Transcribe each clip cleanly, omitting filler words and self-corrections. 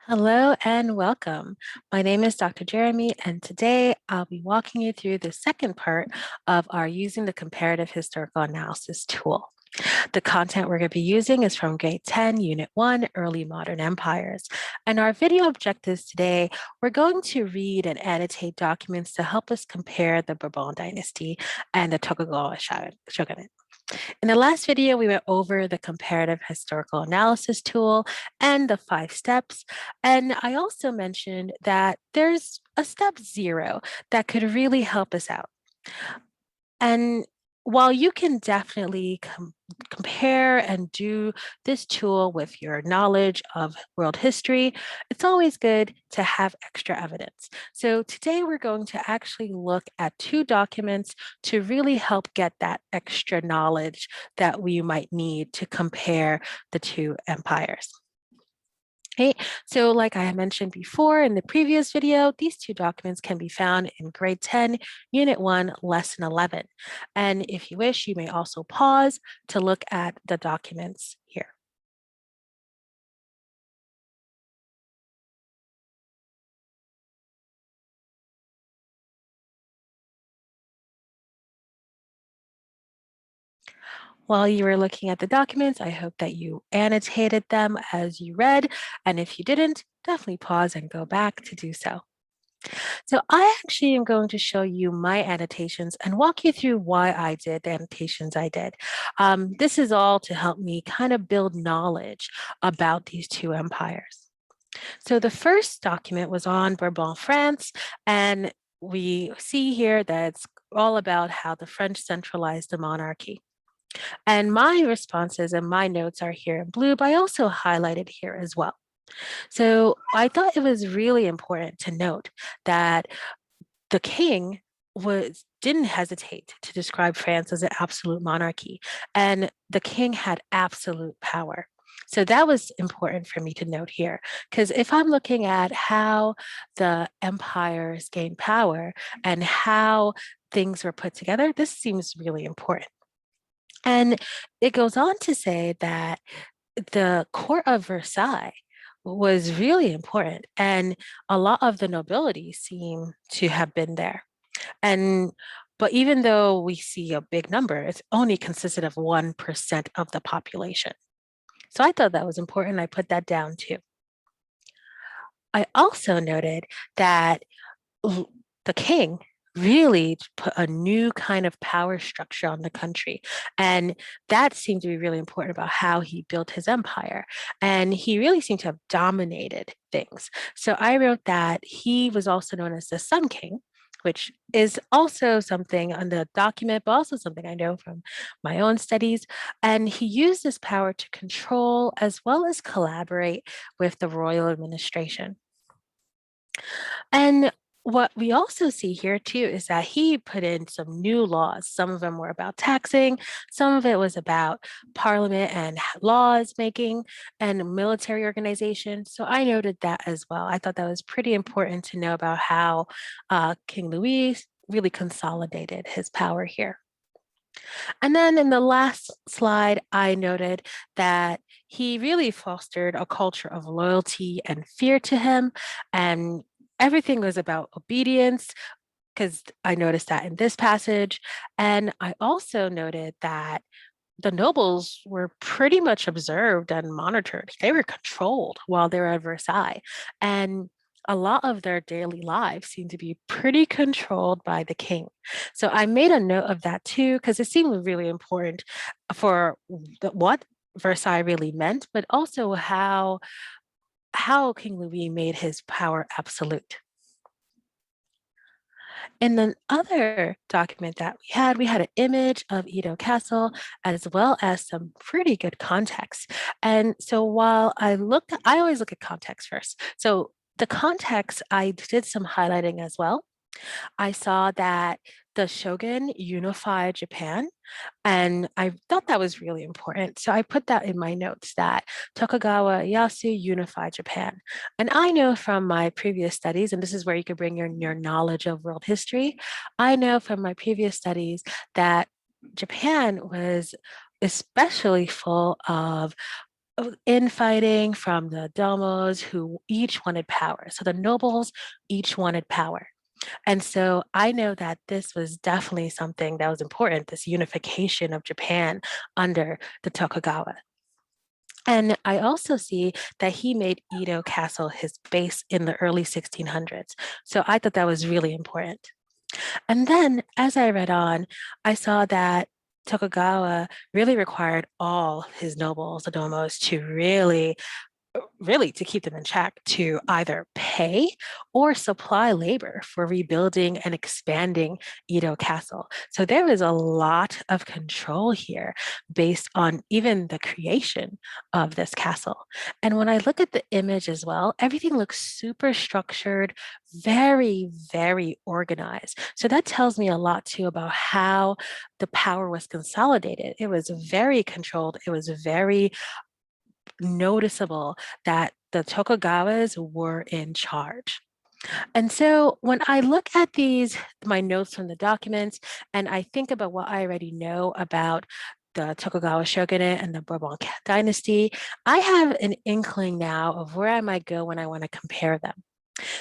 Hello and welcome. My name is Dr. Jeremy, and today I'll be walking you through the second part of our Using the Comparative Historical Analysis tool. The content we're going to be using is from Grade 10, Unit 1, Early Modern Empires. And our video objectives today, we're going to read and annotate documents to help us compare the Bourbon dynasty and the Tokugawa shogunate. In the last video, we went over the comparative historical analysis tool and the 5 steps. And I also mentioned that there's a step 0 that could really help us out. And while you can definitely compare and do this tool with your knowledge of world history, it's always good to have extra evidence. So today we're going to actually look at 2 documents to really help get that extra knowledge that we might need to compare the 2 empires. Okay, so like I mentioned before in the previous video, these 2 documents can be found in grade 10, unit 1, lesson 11. And if you wish, you may also pause to look at the documents here. While you were looking at the documents, I hope that you annotated them as you read. And if you didn't, definitely pause and go back to do so. So I actually am going to show you my annotations and walk you through why I did the annotations I did. This is all to help me kind of build knowledge about these 2 empires. So the first document was on Bourbon, France, and we see here that it's all about how the French centralized the monarchy. And my responses and my notes are here in blue, but I also highlighted here as well. So I thought it was really important to note that the king didn't hesitate to describe France as an absolute monarchy, and the king had absolute power. So that was important for me to note here, because if I'm looking at how the empires gained power and how things were put together, this seems really important. And it goes on to say that the court of Versailles was really important, and a lot of the nobility seem to have been there. And but even though we see a big number, it's only consisted of 1% of the population. So I thought that was important. I put that down too. I also noted that the king really put a new kind of power structure on the country. And that seemed to be really important about how he built his empire. And he really seemed to have dominated things. So I wrote that he was also known as the Sun King, which is also something on the document, but also something I know from my own studies. And he used this power to control as well as collaborate with the royal administration. And what we also see here too is that he put in some new laws. Some of them were about taxing, some of it was about parliament and laws making and military organization. So I noted that as well. I thought that was pretty important to know about how King Louis really consolidated his power here. And then in the last slide, I noted that he really fostered a culture of loyalty and fear to him. And everything was about obedience, because I noticed that in this passage. And I also noted that the nobles were pretty much observed and monitored. They were controlled while they were at Versailles. And a lot of their daily lives seemed to be pretty controlled by the king. So I made a note of that too, because it seemed really important for what Versailles really meant, but also how King Louis made his power absolute. In the other document that we had an image of Edo Castle as well as some pretty good context. And so while I always look at context first. So the context, I did some highlighting as well. I saw that the shogun unified Japan, and I thought that was really important. So I put that in my notes that Tokugawa Ieyasu unified Japan. And I know from my previous studies, and this is where you could bring your knowledge of world history, I know from my previous studies that Japan was especially full of infighting from the domos who each wanted power. So the nobles each wanted power. And so I know that this was definitely something that was important, this unification of Japan under the Tokugawa. And I also see that he made Edo Castle his base in the early 1600s. So I thought that was really important. And then as I read on, I saw that Tokugawa really required all his nobles, the domos, to really to keep them in check to either pay or supply labor for rebuilding and expanding Edo Castle. So there is a lot of control here based on even the creation of this castle. And when I look at the image as well, everything looks super structured, very, very organized. So that tells me a lot too about how the power was consolidated. It was very controlled. It was very noticeable that the Tokugawas were in charge. And so when I look at my notes from the documents, and I think about what I already know about the Tokugawa shogunate and the Bourbon dynasty, I have an inkling now of where I might go when I want to compare them.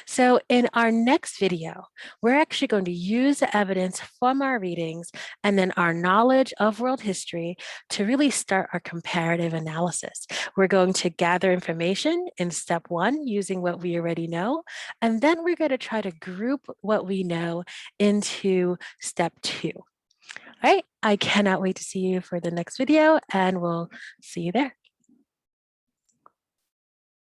So in our next video, we're actually going to use the evidence from our readings and then our knowledge of world history to really start our comparative analysis. We're going to gather information in step one using what we already know, and then we're going to try to group what we know into step two. All right, I cannot wait to see you for the next video, and we'll see you there.